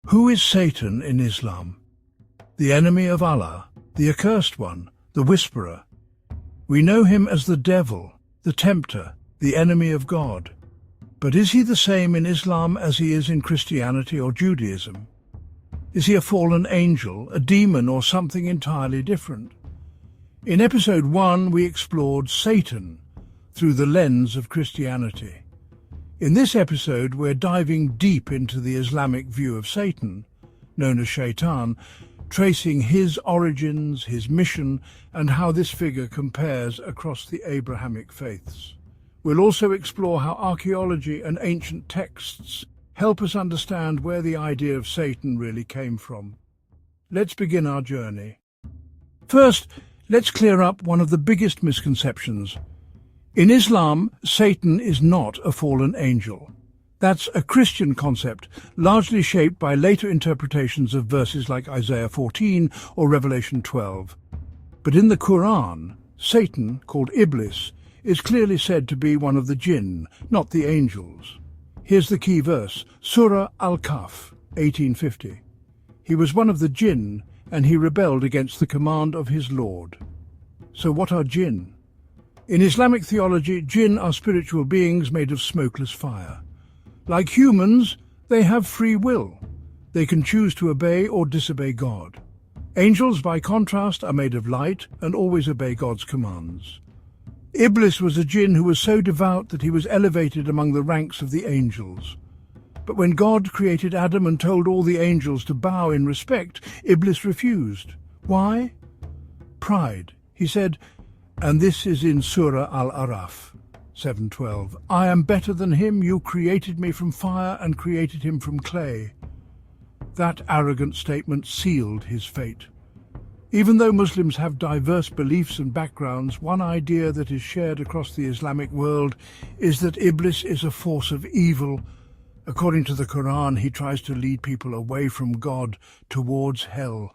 Who is Satan in Islam? The enemy of Allah, the accursed one, the whisperer. We know him as the devil, the tempter, the enemy of God. But is he the same in Islam as he is in Christianity or Judaism? Is he a fallen angel, a demon, or something entirely different? In episode 1, we explored Satan through the lens of Christianity. In this episode, we're diving deep into the Islamic view of Satan, known as Shaytan, tracing his origins, his mission, and how this figure compares across the Abrahamic faiths. We'll also explore how archaeology and ancient texts help us understand where the idea of Satan really came from. Let's begin our journey. First, let's clear up one of the biggest misconceptions. In Islam, Satan is not a fallen angel. That's a Christian concept, largely shaped by later interpretations of verses like Isaiah 14 or Revelation 12. But in the Quran, Satan, called Iblis, is clearly said to be one of the jinn, not the angels. Here's the key verse, Surah Al-Kahf, 1850. He was one of the jinn, and he rebelled against the command of his Lord. So what are jinn? In Islamic theology, jinn are spiritual beings made of smokeless fire. Like humans, they have free will. They can choose to obey or disobey God. Angels, by contrast, are made of light and always obey God's commands. Iblis was a jinn who was so devout that he was elevated among the ranks of the angels. But when God created Adam and told all the angels to bow in respect, Iblis refused. Why? Pride. He said, and this is in Surah Al-Araf 7:12, I am better than him, you created me from fire and created him from clay. That arrogant statement sealed his fate. Even though Muslims have diverse beliefs and backgrounds, one idea that is shared across the Islamic world is that Iblis is a force of evil. According to the Quran, he tries to lead people away from God towards hell.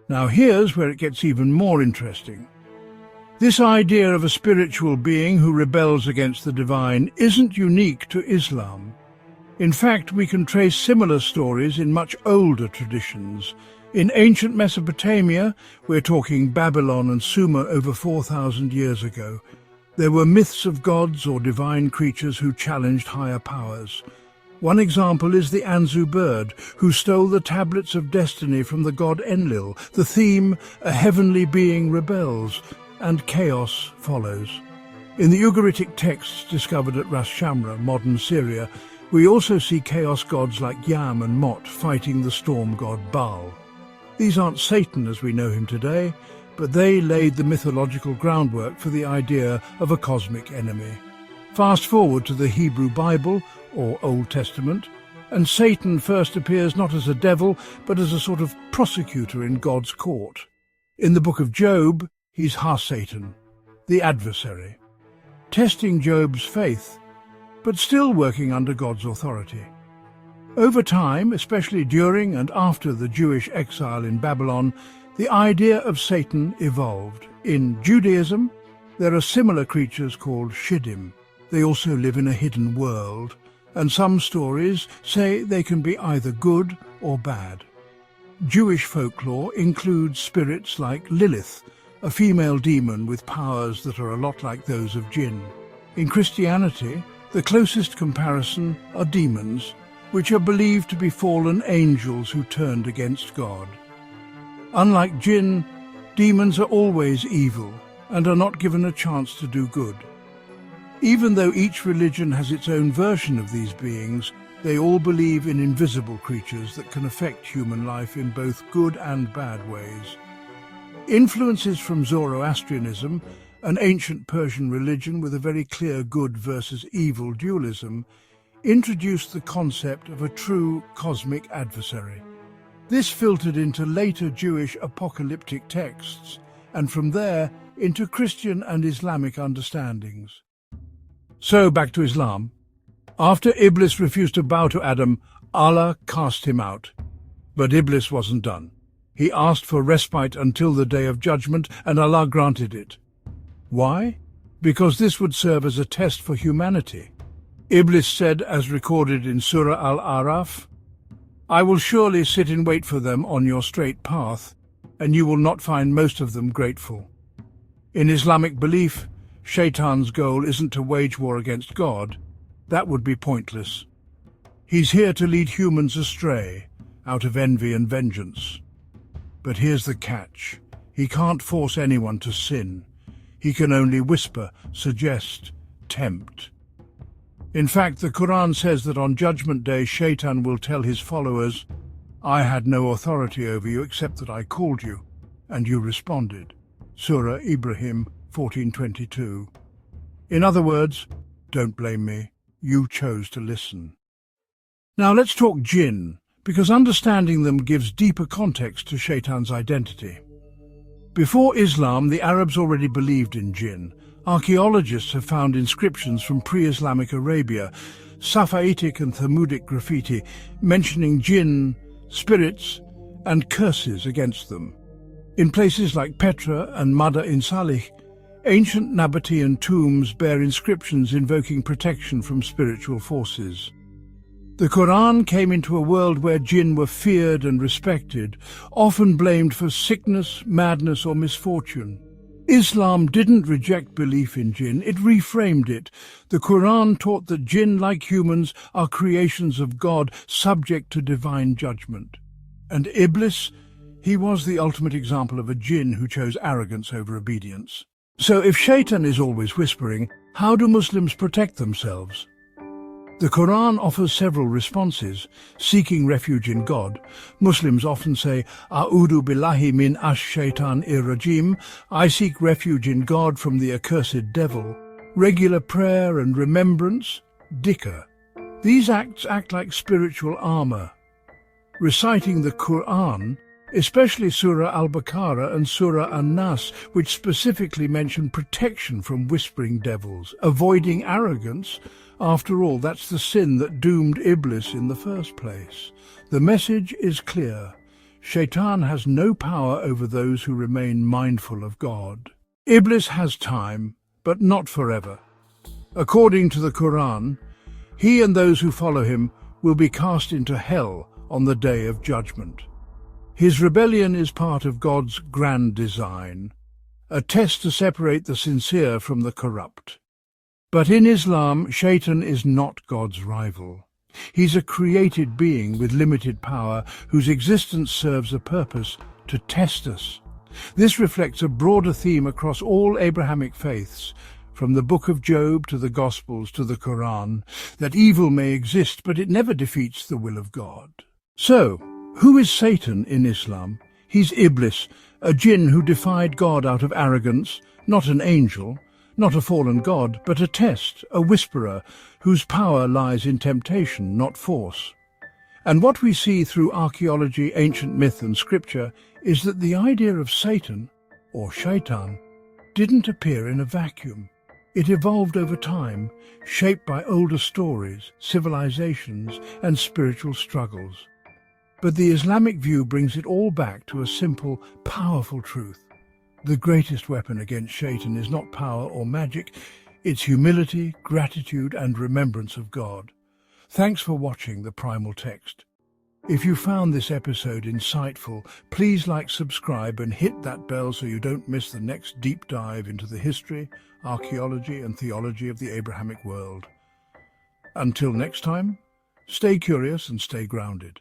Now here's where it gets even more interesting. This idea of a spiritual being who rebels against the divine isn't unique to Islam. In fact, we can trace similar stories in much older traditions. In ancient Mesopotamia, we're talking Babylon and Sumer over 4,000 years ago, there were myths of gods or divine creatures who challenged higher powers. One example is the Anzu bird, who stole the tablets of destiny from the god Enlil. The theme, a heavenly being rebels, and chaos follows. In the Ugaritic texts discovered at Ras Shamra, modern Syria, we also see chaos gods like Yam and Mot fighting the storm god Baal. These aren't Satan as we know him today, but they laid the mythological groundwork for the idea of a cosmic enemy. Fast forward to the Hebrew Bible, or Old Testament, and Satan first appears not as a devil, but as a sort of prosecutor in God's court. In the book of Job, he's Ha-Satan, the adversary, testing Job's faith, but still working under God's authority. Over time, especially during and after the Jewish exile in Babylon, the idea of Satan evolved. In Judaism, there are similar creatures called Shiddim. They also live in a hidden world, and some stories say they can be either good or bad. Jewish folklore includes spirits like Lilith, a female demon with powers that are a lot like those of jinn. In Christianity, the closest comparison are demons, which are believed to be fallen angels who turned against God. Unlike jinn, demons are always evil and are not given a chance to do good. Even though each religion has its own version of these beings, they all believe in invisible creatures that can affect human life in both good and bad ways. Influences from Zoroastrianism, an ancient Persian religion with a very clear good versus evil dualism, introduced the concept of a true cosmic adversary. This filtered into later Jewish apocalyptic texts, and from there into Christian and Islamic understandings. So back to Islam. After Iblis refused to bow to Adam, Allah cast him out. But Iblis wasn't done. He asked for respite until the Day of Judgment, and Allah granted it. Why? Because this would serve as a test for humanity. Iblis said, as recorded in Surah Al-Araf, I will surely sit in wait for them on your straight path, and you will not find most of them grateful. In Islamic belief, Shaitan's goal isn't to wage war against God. That would be pointless. He's here to lead humans astray, out of envy and vengeance. But here's the catch. He can't force anyone to sin. He can only whisper, suggest, tempt. In fact, the Quran says that on Judgment Day, Shaitan will tell his followers, "I had no authority over you except that I called you, and you responded." Surah Ibrahim 14:22. In other words, don't blame me, you chose to listen. Now let's talk jinn, because understanding them gives deeper context to Shaitan's identity. Before Islam, the Arabs already believed in jinn. Archaeologists have found inscriptions from pre-Islamic Arabia, Safavidic and Thamudic graffiti, mentioning jinn, spirits, and curses against them. In places like Petra and Mada in Salih, ancient Nabatean tombs bear inscriptions invoking protection from spiritual forces. The Quran came into a world where jinn were feared and respected, often blamed for sickness, madness, or misfortune. Islam didn't reject belief in jinn, it reframed it. The Quran taught that jinn, like humans, are creations of God, subject to divine judgment. And Iblis, he was the ultimate example of a jinn who chose arrogance over obedience. So if Shaitan is always whispering, how do Muslims protect themselves? The Quran offers several responses. Seeking refuge in God, Muslims often say, A'udhu billahi min ash-shaytan ir-rajim, I seek refuge in God from the accursed devil. Regular prayer and remembrance, dhikr. These acts act like spiritual armor. Reciting the Quran, especially Surah Al-Baqarah and Surah An-Nas, which specifically mention protection from whispering devils, avoiding arrogance. After all, that's the sin that doomed Iblis in the first place. The message is clear. Shaitan has no power over those who remain mindful of God. Iblis has time, but not forever. According to the Quran, he and those who follow him will be cast into hell on the day of judgment. His rebellion is part of God's grand design, a test to separate the sincere from the corrupt. But in Islam, Shaitan is not God's rival. He's a created being with limited power whose existence serves a purpose to test us. This reflects a broader theme across all Abrahamic faiths, from the Book of Job to the Gospels to the Quran, that evil may exist, but it never defeats the will of God. So, who is Satan in Islam? He's Iblis, a jinn who defied God out of arrogance, not an angel, not a fallen god, but a test, a whisperer, whose power lies in temptation, not force. And what we see through archaeology, ancient myth and scripture is that the idea of Satan, or Shaitan, didn't appear in a vacuum. It evolved over time, shaped by older stories, civilizations, and spiritual struggles. But the Islamic view brings it all back to a simple, powerful truth. The greatest weapon against Shaitan is not power or magic, it's humility, gratitude, and remembrance of God. Thanks for watching the Primal Text. If you found this episode insightful, please like, subscribe, and hit that bell so you don't miss the next deep dive into the history, archaeology, and theology of the Abrahamic world. Until next time, stay curious and stay grounded.